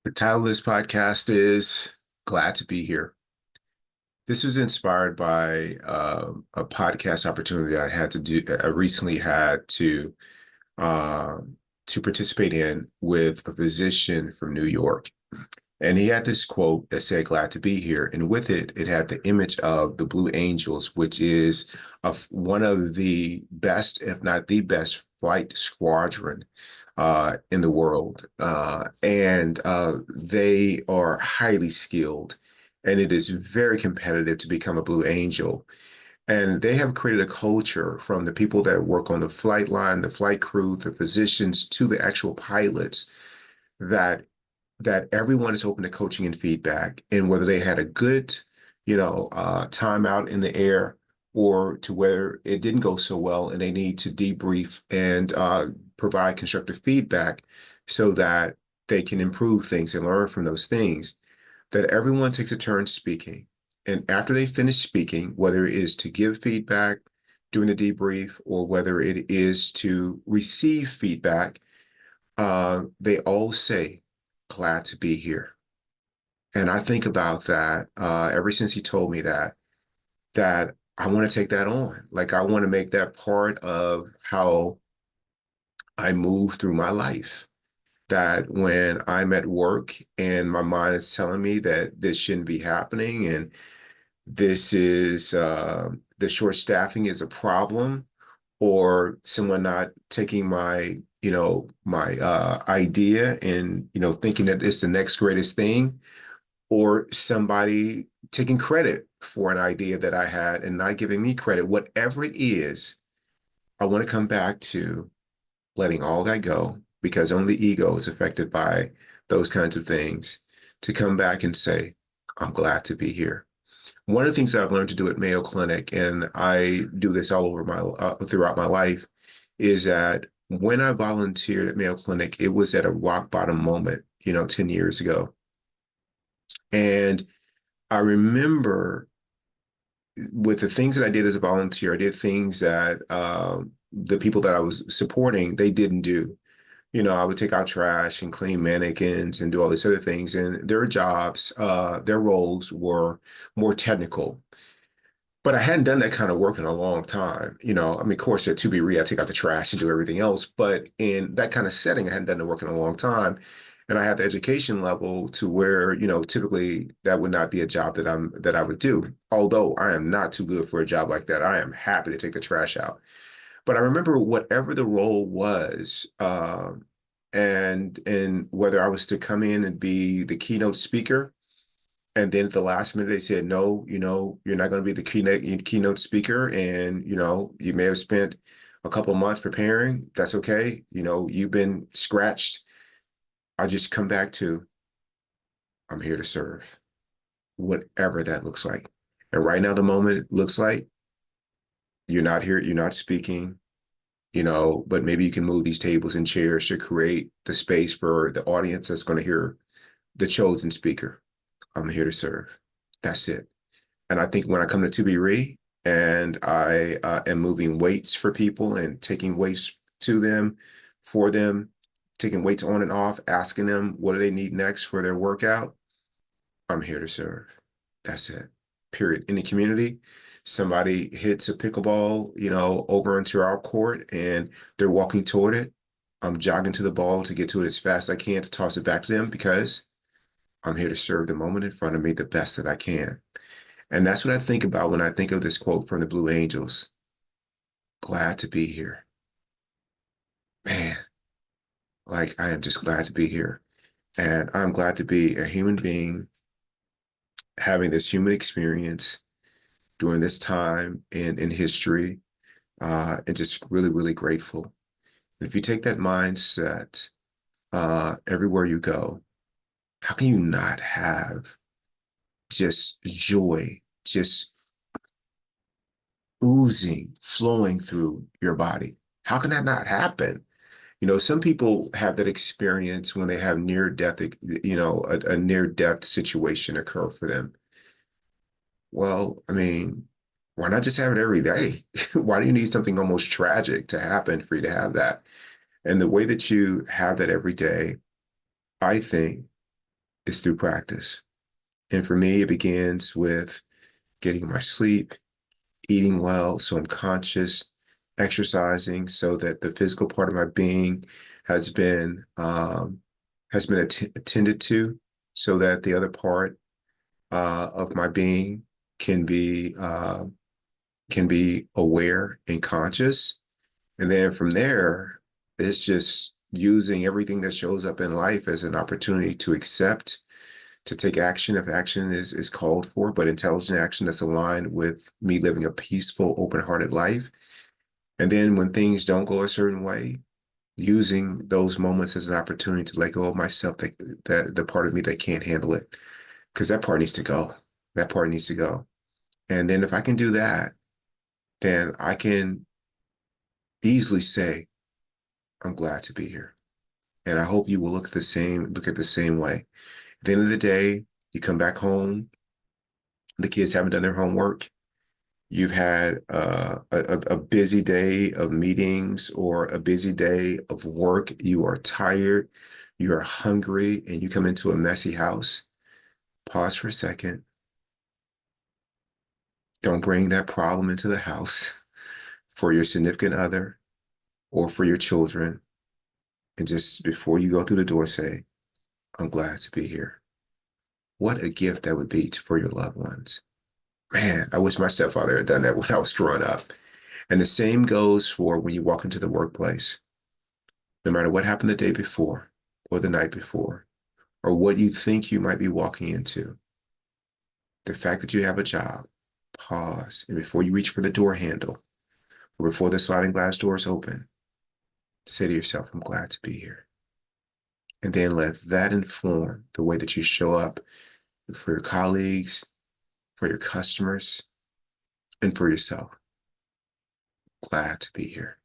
The title of this podcast is Glad to Be Here. This was inspired by a podcast opportunity I had to do. I recently had uh, to participate in with a physician from New York, and he had this quote that said "Glad to be here," and with it, it had the image of the Blue Angels, which is one of the best, if not the best, flight squadron in the world. And they are highly skilled, and it is very competitive to become a Blue Angel. And they have created a culture from the people that work on the flight line, the flight crew, the physicians, to the actual pilots that everyone is open to coaching and feedback. And whether they had a good, time out in the air or to where it didn't go so well and they need to debrief and provide constructive feedback so that they can improve things and learn from those things, that everyone takes a turn speaking. And after they finish speaking, whether it is to give feedback during the debrief or whether it is to receive feedback, they all say, glad to be here. And I think about that ever since he told me that I want to take that on. Like, I want to make that part of how I move through my life. That when I'm at work and my mind is telling me that this shouldn't be happening and this is the short staffing is a problem, or someone not taking my idea and thinking that it's the next greatest thing, or somebody taking credit for an idea that I had and not giving me credit, whatever it is, I want to come back to letting all that go, because only the ego is affected by those kinds of things, to come back and say, I'm glad to be here. One of the things that I've learned to do at Mayo Clinic, and I do this all over my throughout my life, is that when I volunteered at Mayo Clinic, it was at a rock bottom moment, 10 years ago. And I remember with the things that I did as a volunteer, I did things that the people that I was supporting, they didn't do. I would take out trash and clean mannequins and do all these other things. And their jobs, their roles were more technical. But I hadn't done that kind of work in a long time. I mean, of course, at ToBeRe, I take out the trash and do everything else. But in that kind of setting, I hadn't done the work in a long time. And I had the education level to where, typically that would not be a job that I would do. Although I am not too good for a job like that. I am happy to take the trash out. But I remember whatever the role was, and whether I was to come in and be the keynote speaker, and then at the last minute they said, no, you're not going to be the keynote speaker, and you may have spent a couple months preparing. That's okay. You've been scratched. I just come back to, I'm here to serve, whatever that looks like. And right now, the moment looks like you're not here, you're not speaking, but maybe you can move these tables and chairs to create the space for the audience that's going to hear the chosen speaker. I'm here to serve. That's it. And I think when I come to ToBeRe and I am moving weights for people and taking weights to them, for them, taking weights on and off, asking them what do they need next for their workout, I'm here to serve. That's it. Period. In the community, somebody hits a pickleball, over into our court and they're walking toward it. I'm jogging to the ball to get to it as fast as I can to toss it back to them, because I'm here to serve the moment in front of me the best that I can. And that's what I think about when I think of this quote from the Blue Angels. Glad to be here. Man, like, I am just glad to be here. And I'm glad to be a human being having this human experience during this time in history, and just really, really grateful. And if you take that mindset everywhere you go, how can you not have just joy, just oozing, flowing through your body? How can that not happen? Some people have that experience when they have near death, a near death situation occur for them. Well, I mean, why not just have it every day? Why do you need something almost tragic to happen for you to have that? And the way that you have that every day, I think, is through practice. And for me, it begins with getting my sleep, eating well, so I'm conscious, exercising so that the physical part of my being has been attended to, so that the other part of my being can be can be aware and conscious. And then from there, it's just using everything that shows up in life as an opportunity to accept, to take action if action is called for, but intelligent action that's aligned with me living a peaceful, open-hearted life. And then when things don't go a certain way, using those moments as an opportunity to let go of myself, that the part of me that can't handle it, because that part needs to go. That part needs to go. And then if I can do that, then I can easily say, I'm glad to be here. And I hope you will look at the same way. At the end of the day, you come back home, the kids haven't done their homework. You've had a busy day of meetings or a busy day of work. You are tired, you are hungry, and you come into a messy house. Pause for a second. Don't bring that problem into the house for your significant other or for your children. And just before you go through the door, say, I'm glad to be here. What a gift that would be for your loved ones. Man, I wish my stepfather had done that when I was growing up. And the same goes for when you walk into the workplace. No matter what happened the day before or the night before, or what you think you might be walking into, the fact that you have a job, pause. And before you reach for the door handle or before the sliding glass doors open, say to yourself, I'm glad to be here. And then let that inform the way that you show up for your colleagues, for your customers, and for yourself. Glad to be here.